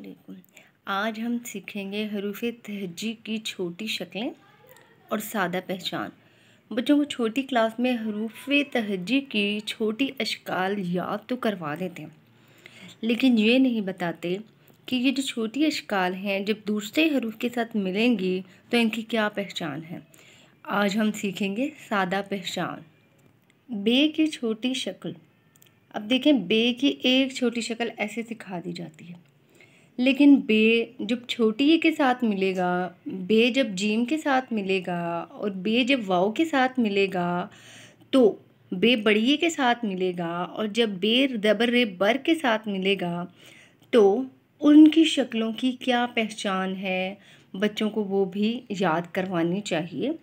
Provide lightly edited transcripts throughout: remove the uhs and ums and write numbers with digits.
वालेकुम। आज हम सीखेंगे हरूफ़े तहज्जी की छोटी शक्लें और सादा पहचान। बच्चों को छोटी क्लास में हरूफ़े तहज्जी की छोटी अशकाल याद तो करवा देते हैं, लेकिन ये नहीं बताते कि ये जो छोटी अशकाल हैं जब दूसरे हरूफ के साथ मिलेंगी तो इनकी क्या पहचान है। आज हम सीखेंगे सादा पहचान। बे की छोटी शक्ल। अब देखें, बे की एक छोटी शक्ल ऐसे सिखा दी जाती है, लेकिन बे जब छोटी ए के साथ मिलेगा, बे जब जीम के साथ मिलेगा और बे जब वाव के साथ मिलेगा तो बे बड़ी ए के साथ मिलेगा, और जब बे ज़बर रे बर के साथ मिलेगा तो उनकी शक्लों की क्या पहचान है, बच्चों को वो भी याद करवानी चाहिए।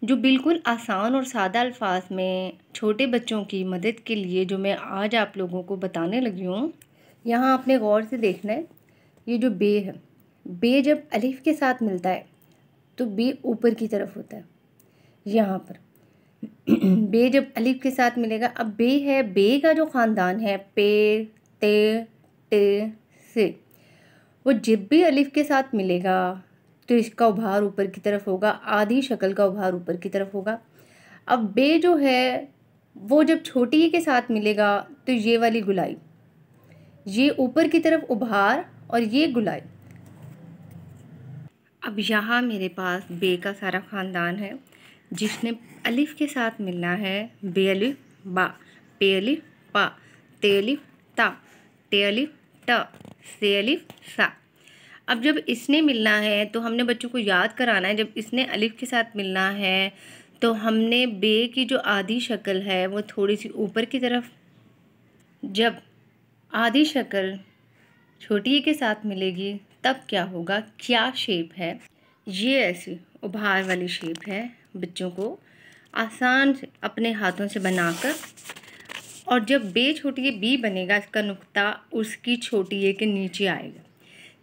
जो बिल्कुल आसान और सादा अल्फाज में छोटे बच्चों की मदद के लिए जो मैं आज आप लोगों को बताने लगी हूँ, यहाँ आपने गौर से देखना है। ये जो बे है, बे जब अलिफ के साथ मिलता है तो बे ऊपर की तरफ होता है। यहाँ पर बे जब अलिफ के साथ मिलेगा, अब बे है, बे का जो ख़ानदान है पे ते टे से, वो जब भी अलिफ के साथ मिलेगा तो इसका उभार ऊपर की तरफ होगा, आधी शक्ल का उभार ऊपर की तरफ होगा। अब बे जो है वो जब छोटी ए के साथ मिलेगा तो ये वाली गुलाई, ये ऊपर की तरफ उभार और ये गुलाई। अब यहाँ मेरे पास बे का सारा ख़ानदान है, जिसने अलिफ के साथ मिलना है बे अलिफ बा, पे अलिफ पा, ते अलिफ ता, टे अलिफ ट, से अलिफ सा। अब जब इसने मिलना है तो हमने बच्चों को याद कराना है, जब इसने अलिफ के साथ मिलना है तो हमने बे की जो आधी शक्ल है वो थोड़ी सी ऊपर की तरफ, जब आधी शक्ल छोटी ए के साथ मिलेगी तब क्या होगा, क्या शेप है, ये ऐसी उभार वाली शेप है। बच्चों को आसान से अपने हाथों से बनाकर, और जब बे छोटी ए बी बनेगा, इसका नुक्ता उसकी छोटी ए के नीचे आएगा।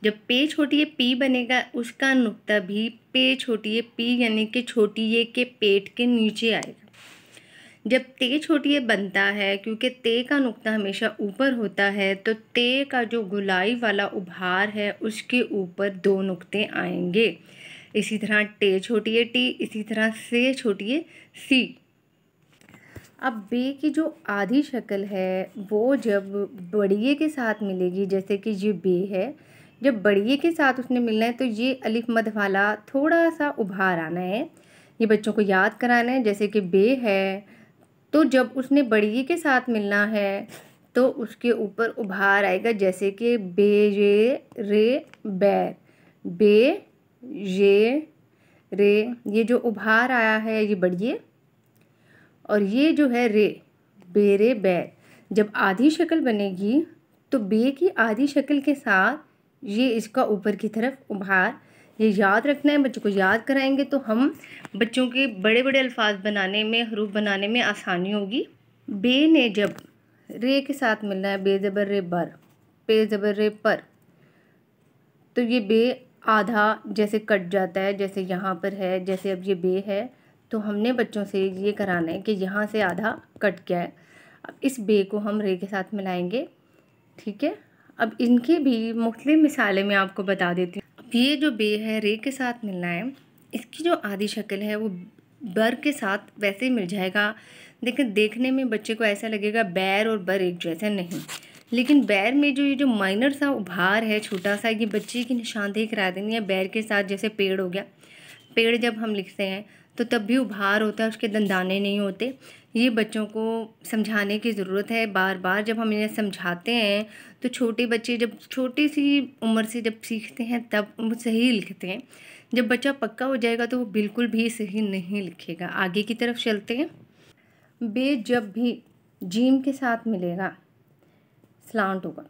जब पे छोटी ए पी बनेगा, उसका नुक्ता भी पे छोटी ए पी यानी कि छोटी ए के पेट के नीचे आएगा। जब ते छोटी ए बनता है, क्योंकि ते का नुक्ता हमेशा ऊपर होता है, तो ते का जो गुलाई वाला उभार है उसके ऊपर दो नुक्ते आएंगे। इसी तरह टे छोटी ए टी, इसी तरह से छोटी ए सी। अब बे की जो आधी शक्ल है वो जब बड़ी ए के साथ मिलेगी, जैसे कि ये बे है, जब बड़ी ए के साथ उसने मिलना है तो ये अलिफ मद वाला थोड़ा सा उभार आना है। ये बच्चों को याद कराना है। जैसे कि बे है तो जब उसने बड़ी ए के साथ मिलना है तो उसके ऊपर उभार आएगा, जैसे कि बे ये रे बैर, बे ये रे, ये जो उभार आया है ये बड़ी ए, और ये जो है रे, बेरे बैर। जब आधी शक्ल बनेगी तो बे की आधी शक्ल के साथ ये इसका ऊपर की तरफ उभार, ये याद रखना है। बच्चों को याद कराएंगे तो हम बच्चों के बड़े बड़े अल्फाज बनाने में, हरूफ बनाने में आसानी होगी। बे ने जब रे के साथ मिलना है, बे ज़बर रे बर, पे ज़बर रे पर, तो ये बे आधा जैसे कट जाता है, जैसे यहाँ पर है। जैसे अब ये बे है तो हमने बच्चों से ये कराना है कि यहाँ से आधा कट गया है। अब इस बे को हम रे के साथ मिलाएंगे, ठीक है। अब इनकी भी मुख्तलिफ मिसालें मैं आपको बता देती हूँ। अब ये जो बे है रे के साथ मिलना है, इसकी जो आधी शक्ल है वो बर के साथ वैसे ही मिल जाएगा। लेकिन देखने में बच्चे को ऐसा लगेगा बैर और बर एक जैसा, नहीं, लेकिन बैर में जो ये जो माइनर सा उभार है छोटा सा, ये बच्चे की निशानदेही करा देनी है। बैर के साथ जैसे पेड़ हो गया, पेड़ जब हम लिखते हैं तो तब भी उभार होता है, उसके दंदाने नहीं होते। ये बच्चों को समझाने की ज़रूरत है बार बार। जब हम इन्हें समझाते हैं तो छोटे बच्चे जब छोटी सी उम्र से जब सीखते हैं तब वो सही लिखते हैं। जब बच्चा पक्का हो जाएगा तो वो बिल्कुल भी सही नहीं लिखेगा। आगे की तरफ चलते हैं। बे जब भी जीम के साथ मिलेगा स्लांट होगा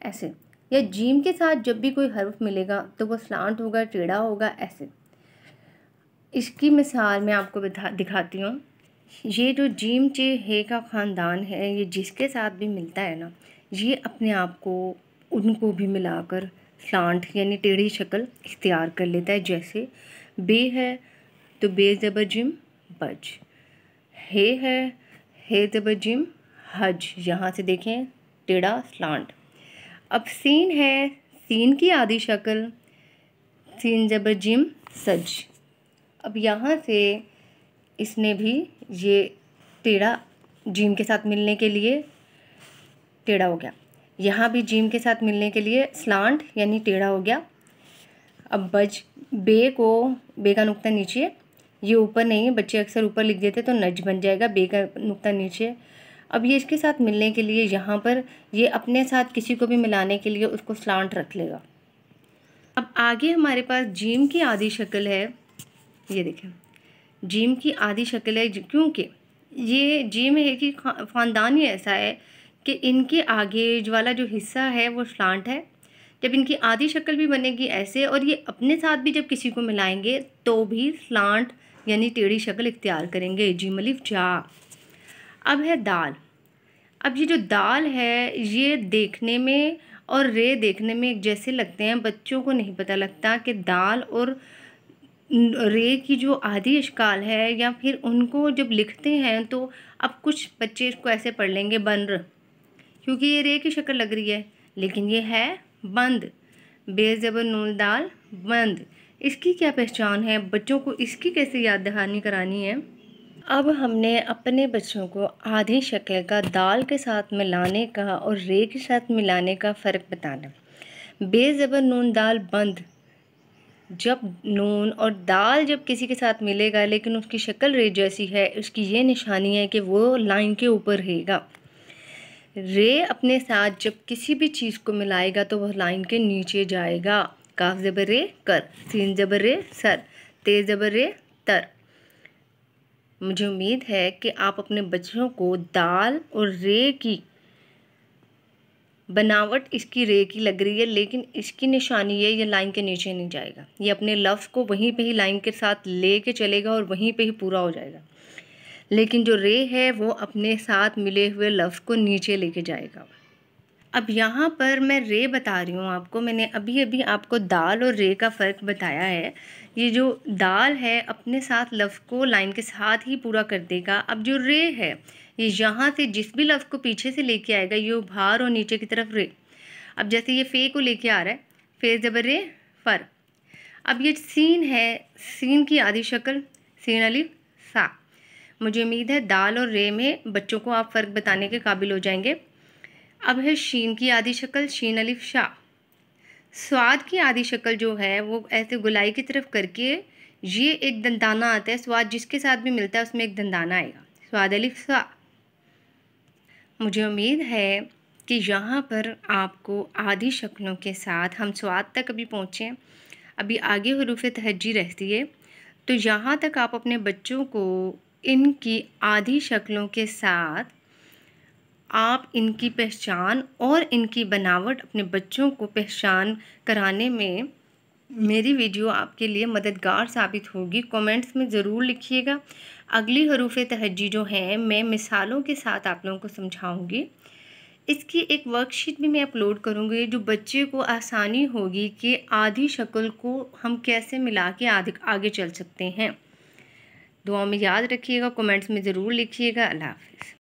ऐसे, या जीम के साथ जब भी कोई हर्फ मिलेगा तो वो स्लांट होगा, टेढ़ा होगा ऐसे। इसकी मिसाल मैं आपको दिखाती हूँ। ये जो जीम चे हे का ख़ानदान है, ये जिसके साथ भी मिलता है ना, ये अपने आप को उनको भी मिलाकर स्लांट यानी टेढ़ी शक्ल इख्तियार कर लेता है। जैसे बे है तो बे ज़बर जिम बज, है हे ज़बर जिम हज, यहाँ से देखें टेढ़ा स्लांट। अब सीन है, सीन की आधी शक्ल, सीन ज़बर जिम सज। अब यहाँ से इसने भी ये टेढ़ा जीम के साथ मिलने के लिए टेढ़ा हो गया, यहाँ भी जीम के साथ मिलने के लिए स्लांट यानी टेढ़ा हो गया। अब बज, बे का नुक्ता नीचे, ये ऊपर नहीं है, बच्चे अक्सर ऊपर लिख देते तो नज बन जाएगा, बे का नुक्ता नीचे। अब ये इसके साथ मिलने के लिए यहाँ पर ये अपने साथ किसी को भी मिलाने के लिए उसको स्लांट रख लेगा। अब आगे हमारे पास जीम की आधी शक्ल है, ये देखें जीम की आधी शक्ल है, क्योंकि ये जीम है कि ख़ानदान ही ऐसा है कि इनके आगे वाला जो हिस्सा है वो स्लांट है। जब इनकी आधी शक्ल भी बनेगी ऐसे, और ये अपने साथ भी जब किसी को मिलाएंगे तो भी स्लांट यानी टेढ़ी शक्ल इख्तियार करेंगे। जीम अलिफ जा। अब है दाल। अब ये जो दाल है ये देखने में और रे देखने में एक जैसे लगते हैं, बच्चों को नहीं पता लगता कि दाल और रे की जो आधी अशकाल है, या फिर उनको जब लिखते हैं तो अब कुछ बच्चे इसको ऐसे पढ़ लेंगे बंद, क्योंकि ये रे की शक्ल लग रही है, लेकिन ये है बंद। बे ज़बर नून दाल बंद। इसकी क्या पहचान है, बच्चों को इसकी कैसे याद दहानी करानी है। अब हमने अपने बच्चों को आधी शक्ल का दाल के साथ मिलाने का और रे के साथ मिलाने का फ़र्क बताना। बे ज़बर नून दाल बंद, जब नून और दाल जब किसी के साथ मिलेगा लेकिन उसकी शक्ल रे जैसी है, उसकी ये निशानी है कि वो लाइन के ऊपर रहेगा। रे अपने साथ जब किसी भी चीज़ को मिलाएगा तो वह लाइन के नीचे जाएगा। काफ ज़बर रे कर, सीन ज़बर रे सर, ते ज़बर रे तर। मुझे उम्मीद है कि आप अपने बच्चों को दाल और रे की बनावट इसकी रे की लग रही है, लेकिन इसकी निशानी ये लाइन के नीचे नहीं जाएगा, ये अपने लफ्ज़ को वहीं पे ही लाइन के साथ ले के चलेगा और वहीं पे ही पूरा हो जाएगा। लेकिन जो रे है वो अपने साथ मिले हुए लफ्ज़ को नीचे लेके जाएगा। अब यहाँ पर मैं रे बता रही हूँ आपको, मैंने अभी अभी आपको दाल और रे का फ़र्क बताया है। ये जो दाल है अपने साथ लफ्ज़ को लाइन के साथ ही पूरा कर देगा। अब जो रे है ये यहाँ से जिस भी लफ्ज़ को पीछे से लेके आएगा ये उभार और नीचे की तरफ रे। अब जैसे ये फ़े को लेके आ रहा है, फ़े ज़बर रे फ़र। अब ये सीन है, सीन की आधी शक्ल, सीन अलिफ सा। मुझे उम्मीद है दाल और रे में बच्चों को आप फ़र्क बताने के काबिल हो जाएंगे। अब है शीन की आधी शक्ल, शीन अलिफ शा। स्वाद की आधी शक्ल जो है वो ऐसे गुलाई की तरफ करके ये एक दंदाना आता है, स्वाद जिसके साथ भी मिलता है उसमें एक दंदाना आएगा, स्वाद अलिफ सा। मुझे उम्मीद है कि यहाँ पर आपको आधी शक्लों के साथ हम स्वाद तक अभी पहुँचे, अभी आगे हुरूफ तहज्जी रहती है, तो यहाँ तक आप अपने बच्चों को इनकी आधी शक्लों के साथ आप इनकी पहचान और इनकी बनावट अपने बच्चों को पहचान कराने में मेरी वीडियो आपके लिए मददगार साबित होगी। कमेंट्स में ज़रूर लिखिएगा। अगली हरूफ तहज्जी जो है मैं मिसालों के साथ आप लोगों को समझाऊंगी। इसकी एक वर्कशीट भी मैं अपलोड करूंगी जो बच्चे को आसानी होगी कि आधी शक्ल को हम कैसे मिला के आगे चल सकते हैं। दुआ में याद रखिएगा, कमेंट्स में ज़रूर लिखिएगा। अल्लाह हाफ़िज़।